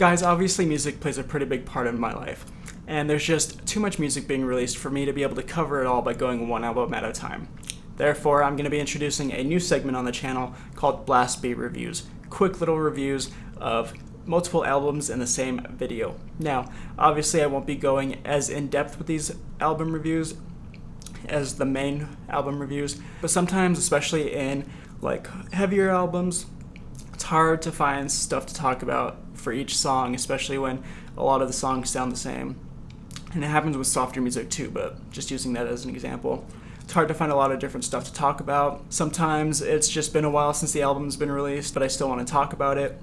Guys, obviously music plays a pretty big part in my life, and there's just too much music being released for me to be able to cover it all by going one album at a time. Therefore, I'm going to be introducing a new segment on the channel called Blast Beat Reviews. Quick little reviews of multiple albums in the same video. Now, obviously I won't be going as in-depth with these album reviews as the main album reviews, but sometimes, especially in like heavier albums, it's hard to find stuff to talk about for each song, especially when a lot of the songs sound the same. And it happens with softer music too, but just using that as an example. It's hard to find a lot of different stuff to talk about. Sometimes it's just been a while since the album's been released, but I still want to talk about it.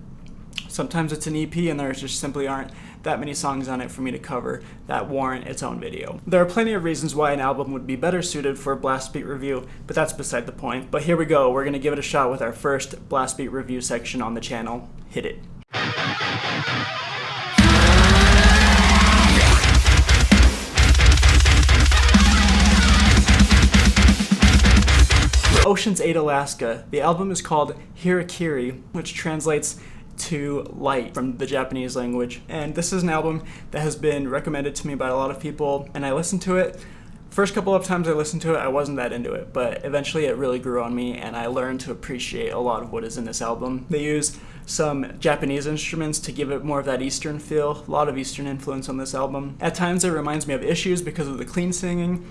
Sometimes it's an EP and there just simply aren't that many songs on it for me to cover that warrant its own video. There are plenty of reasons why an album would be better suited for a Blast Beat review, but that's beside the point. But here we go, we're going to give it a shot with our first Blast Beat review section on the channel. Hit it. Ocean's 8 Alaska. The album is called Hikari, which translates to light from the Japanese language. And this is an album that has been recommended to me by a lot of people, and I listened to it. First couple of times I listened to it, I wasn't that into it, but eventually it really grew on me and I learned to appreciate a lot of what is in this album. They use some Japanese instruments to give it more of that Eastern feel, a lot of Eastern influence on this album. At times it reminds me of Issues because of the clean singing,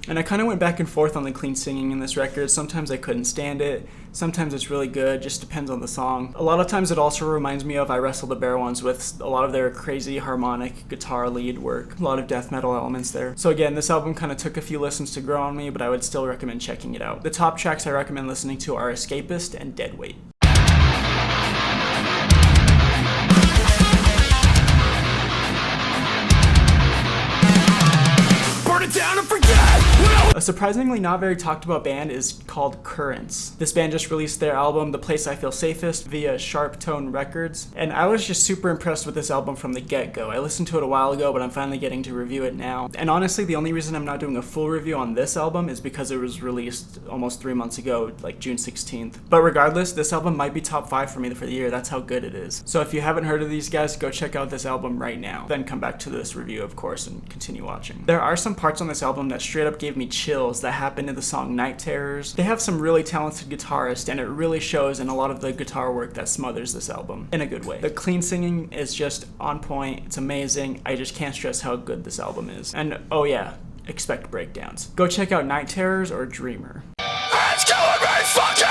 and I kind of went back and forth on the clean singing in this record. Sometimes I couldn't stand it, sometimes it's really good, just depends on the song. A lot of times it also reminds me of I Wrestle the Bear Ones with a lot of their crazy harmonic guitar lead work, a lot of death metal elements there. So again, this album kind of took a few listens to grow on me, but I would still recommend checking it out. The top tracks I recommend listening to are Escapist and Deadweight. Burn it down and forget! A surprisingly not very talked about band is called Currents. This band just released their album, The Place I Feel Safest, via Sharp Tone Records, and I was just super impressed with this album from the get-go. I listened to it a while ago, but I'm finally getting to review it now. And honestly, the only reason I'm not doing a full review on this album is because it was released almost 3 months ago, like June 16th. But regardless, this album might be top 5 for me for the year. That's how good it is. So if you haven't heard of these guys, go check out this album right now. Then come back to this review, of course, and continue watching. There are some parts on this album that straight up gave me chills that happened in the song Night Terrors. They have some really talented guitarists, and it really shows in a lot of the guitar work that smothers this album in a good way. The clean singing is just on point. It's amazing. I just can't stress how good this album is. And oh yeah, expect breakdowns. Go check out Night Terrors or Dreamer. It's killing me fucking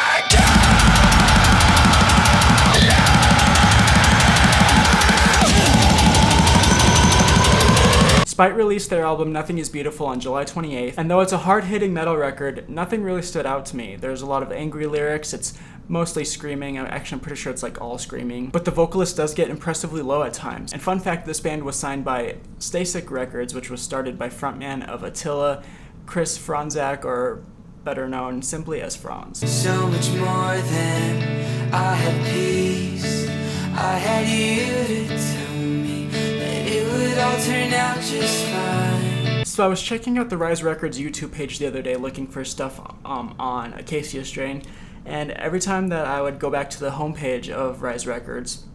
Spite released their album Nothing Is Beautiful on July 28th, and though it's a hard-hitting metal record, nothing really stood out to me. There's a lot of angry lyrics, it's mostly screaming, actually I'm pretty sure it's like all screaming, but the vocalist does get impressively low at times. And fun fact, this band was signed by Stasik Records, which was started by frontman of Attila, Chris Franzak, or better known simply as Franz. So much more than I had peace, I had you to tell me that it would all turn out just fine. So I was checking out the Rise Records YouTube page the other day looking for stuff on Acacia Strain, and every time that I would go back to the homepage of Rise Records,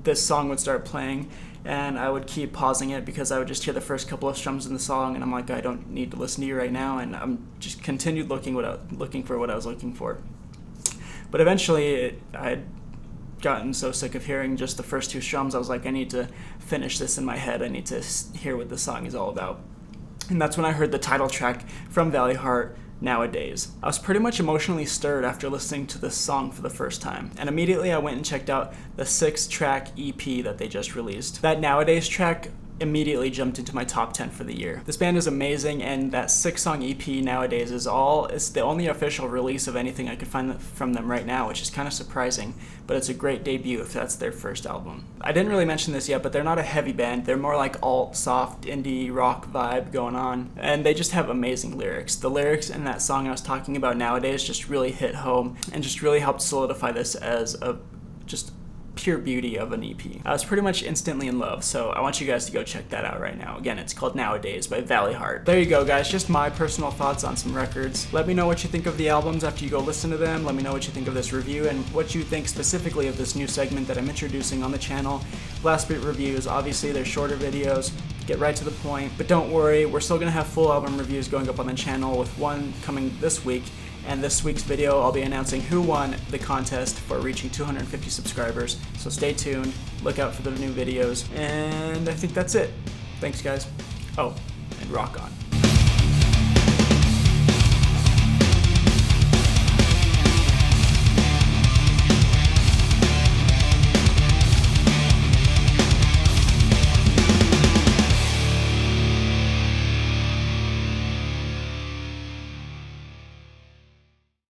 this song would start playing, and I would keep pausing it because I would just hear the first couple of strums in the song, and I'm like, I don't need to listen to you right now, and I'm just continued looking for what I was looking for. But eventually, I had gotten so sick of hearing just the first 2 strums, I was like, I need to finish this in my head. I need to hear what the song is all about. And that's when I heard the title track from Valleyheart, Nowadays. I was pretty much emotionally stirred after listening to this song for the first time, and immediately I went and checked out the 6-track EP that they just released. That Nowadays track immediately jumped into my top 10 for the year. This band is amazing, and that 6-song EP Nowadays is the only official release of anything I could find from them right now, which is kind of surprising, but it's a great debut if that's their first album. I didn't really mention this yet, but they're not a heavy band. They're more like alt, soft, indie rock vibe going on, and they just have amazing lyrics. The lyrics in that song I was talking about Nowadays just really hit home and just really helped solidify this as a just pure beauty of an EP. I was pretty much instantly in love, so I want you guys to go check that out right now. Again, it's called Nowadays by Valleyheart. There you go, guys, just my personal thoughts on some records. Let me know what you think of the albums after you go listen to them. Let me know what you think of this review and what you think specifically of this new segment that I'm introducing on the channel. Blast Beat reviews. Obviously, they're shorter videos, get right to the point, but don't worry, we're still gonna have full album reviews going up on the channel, with one coming this week. And this week's video, I'll be announcing who won the contest for reaching 250 subscribers. So stay tuned, look out for the new videos, and I think that's it. Thanks, guys. Oh, and rock on.